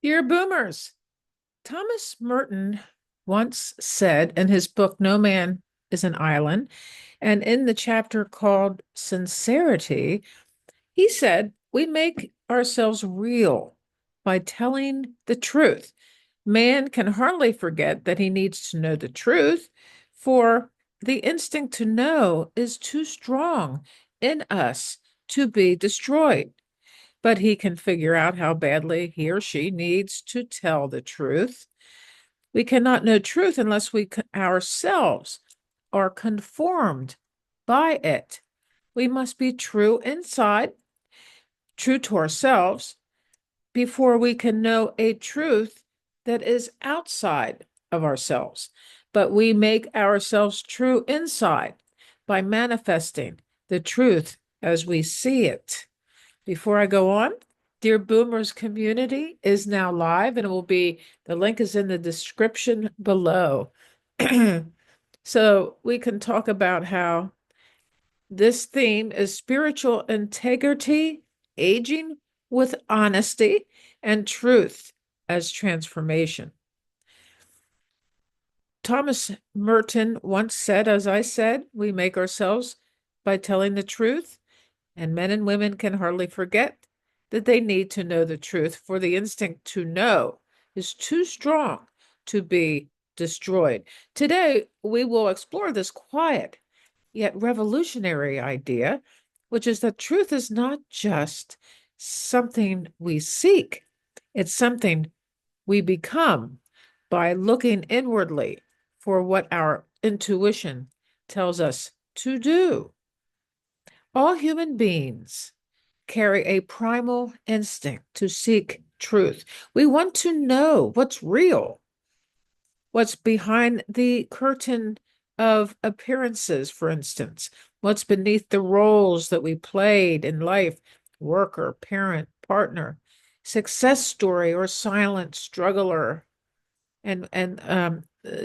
Dear Boomers, Thomas Merton once said in his book, No Man is an Island, and in the chapter called Sincerity, he said, we make ourselves real by telling the truth. Man can hardly forget that he needs to know the truth, for the instinct to know is too strong in us to be destroyed. But he can figure out how badly he or she needs to tell the truth. We cannot know truth unless we ourselves are conformed by it. We must be true inside, true to ourselves, before we can know a truth that is outside of ourselves. But we make ourselves true inside by manifesting the truth as we see it. Before I go on, Dear Boomers community is now live and it will be, the link is in the description below. So we can talk about how this theme is spiritual integrity, aging with honesty, and truth as transformation. Thomas Merton once said, as I said, we make ourselves by telling the truth, and men and women can hardly forget that they need to know the truth, for the instinct to know is too strong to be destroyed. Today, we will explore this quiet yet revolutionary idea, which is that truth is not just something we seek, it's something we become by looking inwardly for what our intuition tells us to do. All human beings carry a primal instinct to seek truth. We want to know what's real, what's behind the curtain of appearances, for instance, what's beneath the roles that we played in life, worker, parent, partner, success story, or silent struggler. And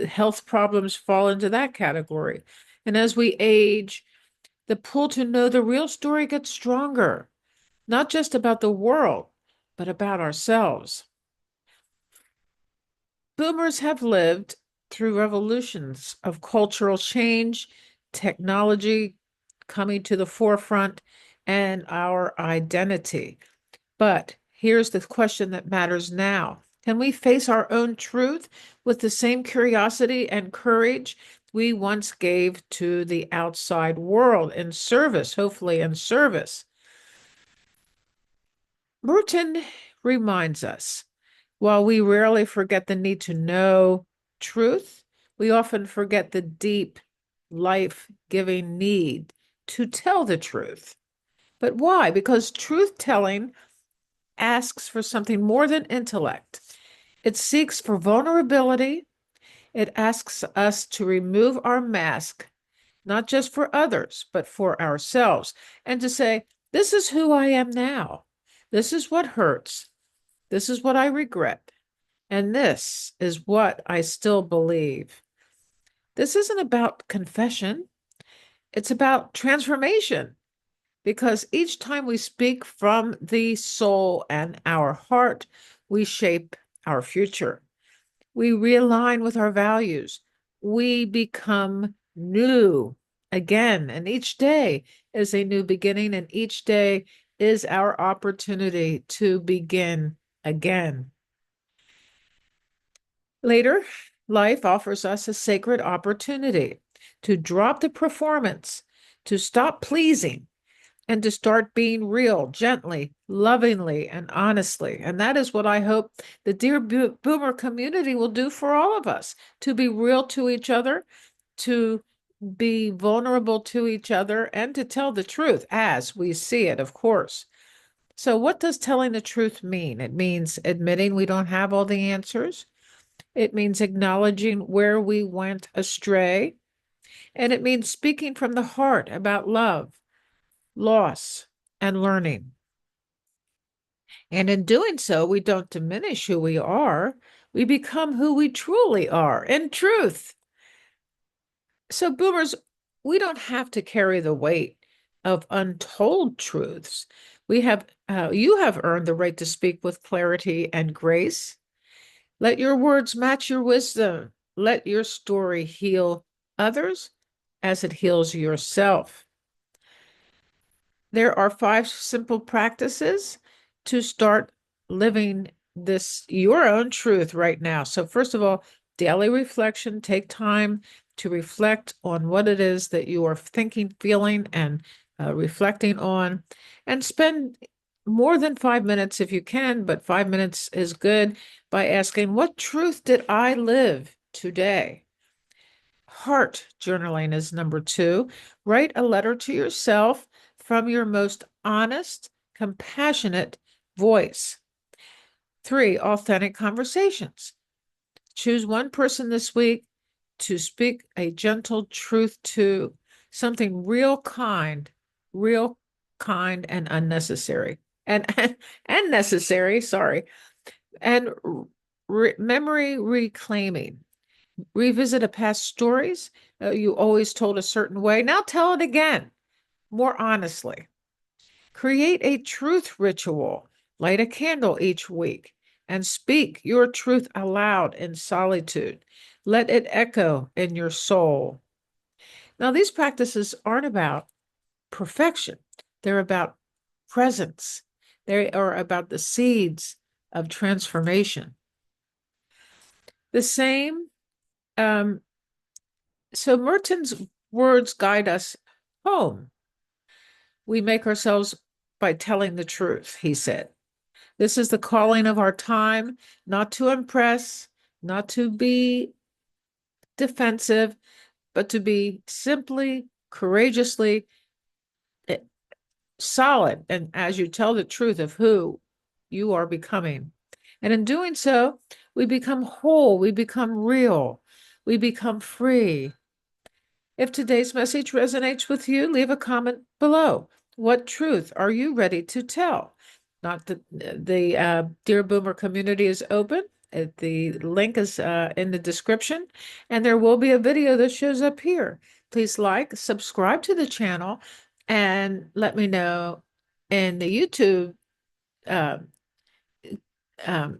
health problems fall into that category. And as we age, the pull to know the real story gets stronger, not just about the world, but about ourselves. Boomers have lived through revolutions of cultural change, technology coming to the forefront, and our identity. But here's the question that matters now. Can we face our own truth with the same curiosity and courage we once gave to the outside world in service, hopefully in service? Merton reminds us, while we rarely forget the need to know truth, we often forget the deep, life-giving need to tell the truth. But why? Because truth-telling asks for something more than intellect. It seeks for vulnerability. It asks us to remove our mask, not just for others, but for ourselves, and to say, this is who I am now. This is what hurts. This is what I regret. And this is what I still believe. This isn't about confession. It's about transformation. Because each time we speak from the soul and our heart, we shape our future. We realign with our values. We become new again. And each day is a new beginning, and each day is our opportunity to begin again. Later, life offers us a sacred opportunity to drop the performance, to stop pleasing, and to start being real, gently, lovingly, and honestly. And that is what I hope the Dear Boomer community will do for all of us, to be real to each other, to be vulnerable to each other, and to tell the truth as we see it, of course. So what does telling the truth mean? It means admitting we don't have all the answers. It means acknowledging where we went astray. And it means speaking from the heart about love, loss, and learning. And in doing so, we don't diminish who we are. We become who we truly are in truth. So, boomers, we don't have to carry the weight of untold truths. You have earned the right to speak with clarity and grace. Let your words match your wisdom. Let your story heal others as it heals yourself. There are 5 simple practices to start living your own truth right now. So, first of all, daily reflection. Take time to reflect on what it is that you are thinking, feeling, and reflecting on, and spend more than 5 minutes if you can, but 5 minutes is good, by asking, what truth did I live today? Heart journaling is number 2. Write a letter to yourself from your most honest, compassionate voice. 3, authentic conversations. Choose one person this week to speak a gentle truth to, something real kind and unnecessary. And necessary, sorry. And memory reclaiming. Revisit a past stories you always told a certain way. Now tell it again, more honestly. Create a truth ritual. Light a candle each week and speak your truth aloud in solitude. Let it echo in your soul. Now, these practices aren't about perfection, they're about presence, they are about the seeds of transformation. The same, um, so Merton's words guide us home. We make ourselves by telling the truth, he said. This is the calling of our time, not to impress, not to be defensive, but to be simply, courageously eh, solid. And as you tell the truth of who you are becoming. And in doing so, we become whole, we become real, we become free. If today's message resonates with you, leave a comment below. What truth are you ready to tell? Not the Dear Boomer community is open. The link is in the description, and there will be a video that shows up here. Please like, subscribe to the channel, and let me know in the YouTube uh, um,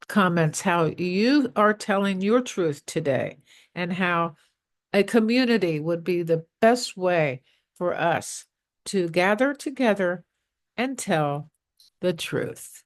comments how you are telling your truth today, and how a community would be the best way for us to gather together and tell the truth.